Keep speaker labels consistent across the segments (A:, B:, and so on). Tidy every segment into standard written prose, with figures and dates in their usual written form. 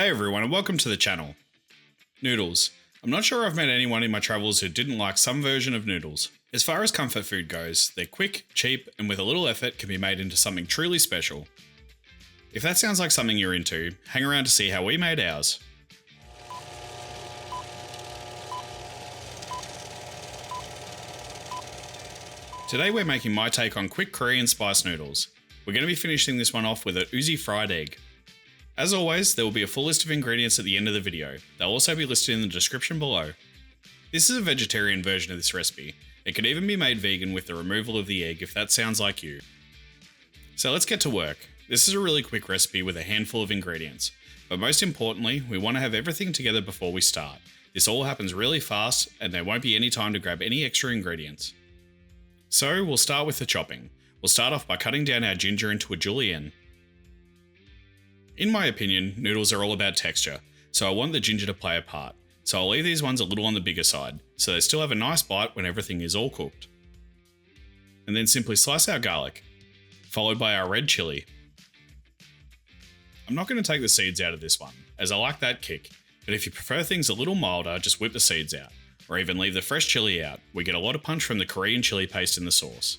A: Hey everyone and welcome to the channel. Noodles. I'm not sure I've met anyone in my travels who didn't like some version of noodles. As far as comfort food goes, they're quick, cheap, and with a little effort can be made into something truly special. If that sounds like something you're into, hang around to see how we made ours. Today we're making my take on quick Korean spice noodles. We're going to be finishing this one off with an oozy fried egg. As always, there will be a full list of ingredients at the end of the video. They'll also be listed in the description below. This is a vegetarian version of this recipe. It could even be made vegan with the removal of the egg if that sounds like you. So let's get to work. This is a really quick recipe with a handful of ingredients. But most importantly, we want to have everything together before we start. This all happens really fast and there won't be any time to grab any extra ingredients. So we'll start with the chopping. We'll start off by cutting down our ginger into a julienne. In my opinion, noodles are all about texture, so I want the ginger to play a part. So I'll leave these ones a little on the bigger side, so they still have a nice bite when everything is all cooked. And then simply slice our garlic, followed by our red chilli. I'm not going to take the seeds out of this one, as I like that kick, but if you prefer things a little milder, just whip the seeds out, or even leave the fresh chilli out. We get a lot of punch from the Korean chilli paste in the sauce.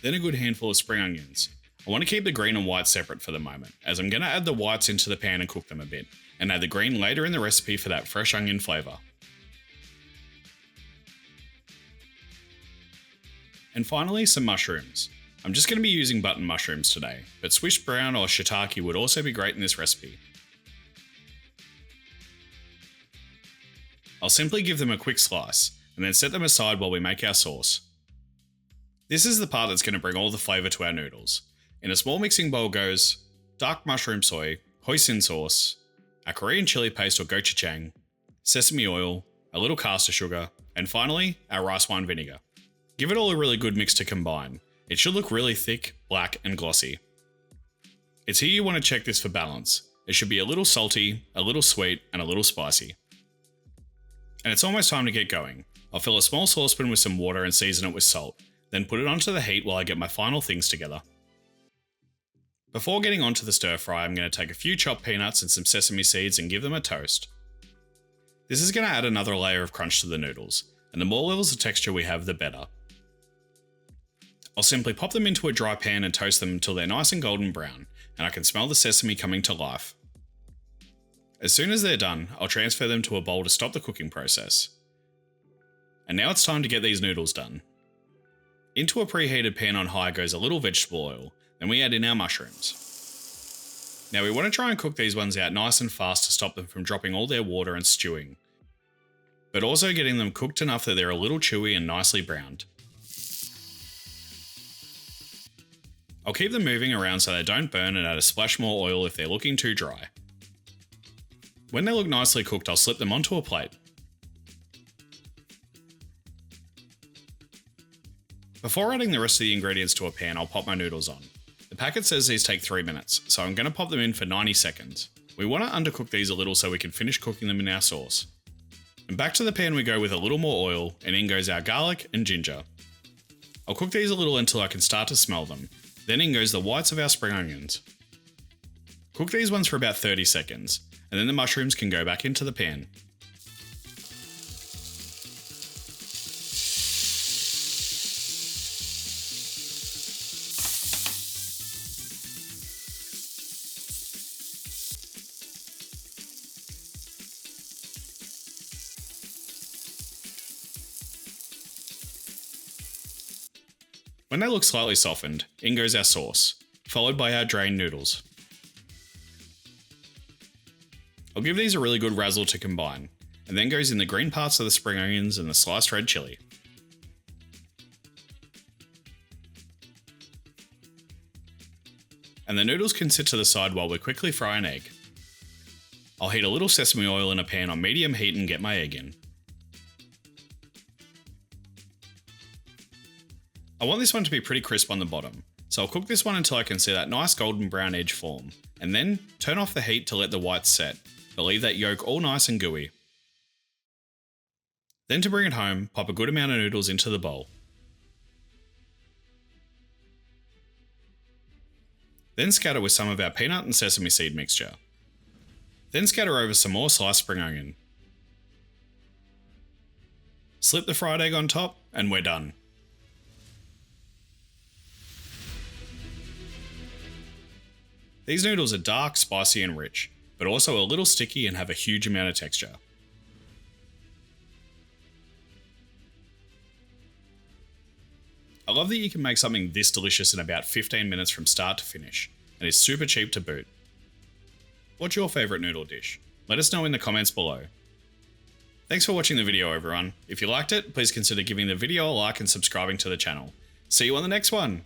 A: Then a good handful of spring onions. I want to keep the green and white separate for the moment, as I'm going to add the whites into the pan and cook them a bit, and add the green later in the recipe for that fresh onion flavour. And finally, some mushrooms. I'm just going to be using button mushrooms today, but Swiss brown or shiitake would also be great in this recipe. I'll simply give them a quick slice, and then set them aside while we make our sauce. This is the part that's going to bring all the flavour to our noodles. In a small mixing bowl goes dark mushroom soy, hoisin sauce, a Korean chili paste or gochujang, sesame oil, a little caster sugar, and finally, our rice wine vinegar. Give it all a really good mix to combine. It should look really thick, black, and glossy. It's here you want to check this for balance. It should be a little salty, a little sweet, and a little spicy. And it's almost time to get going. I'll fill a small saucepan with some water and season it with salt, then put it onto the heat while I get my final things together. Before getting onto the stir fry, I'm going to take a few chopped peanuts and some sesame seeds and give them a toast. This is going to add another layer of crunch to the noodles, and the more levels of texture we have, the better. I'll simply pop them into a dry pan and toast them until they're nice and golden brown, and I can smell the sesame coming to life. As soon as they're done, I'll transfer them to a bowl to stop the cooking process. And now it's time to get these noodles done. Into a preheated pan on high goes a little vegetable oil. Then we add in our mushrooms. Now we want to try and cook these ones out nice and fast to stop them from dropping all their water and stewing, but also getting them cooked enough that they're a little chewy and nicely browned. I'll keep them moving around so they don't burn and add a splash more oil if they're looking too dry. When they look nicely cooked, I'll slip them onto a plate. Before adding the rest of the ingredients to a pan, I'll pop my noodles on. The packet says these take 3 minutes, so I'm going to pop them in for 90 seconds. We want to undercook these a little so we can finish cooking them in our sauce. And back to the pan we go with a little more oil, and in goes our garlic and ginger. I'll cook these a little until I can start to smell them. Then in goes the whites of our spring onions. Cook these ones for about 30 seconds, and then the mushrooms can go back into the pan. When they look slightly softened, in goes our sauce, followed by our drained noodles. I'll give these a really good razzle to combine, and then goes in the green parts of the spring onions and the sliced red chilli. And the noodles can sit to the side while we quickly fry an egg. I'll heat a little sesame oil in a pan on medium heat and get my egg in. I want this one to be pretty crisp on the bottom, so I'll cook this one until I can see that nice golden brown edge form, and then turn off the heat to let the whites set, but leave that yolk all nice and gooey. Then to bring it home, pop a good amount of noodles into the bowl. Then scatter with some of our peanut and sesame seed mixture. Then scatter over some more sliced spring onion. Slip the fried egg on top, and we're done. These noodles are dark, spicy and rich, but also a little sticky and have a huge amount of texture. I love that you can make something this delicious in about 15 minutes from start to finish, and is super cheap to boot. What's your favourite noodle dish? Let us know in the comments below. Thanks for watching the video everyone. If you liked it, please consider giving the video a like and subscribing to the channel. See you on the next one!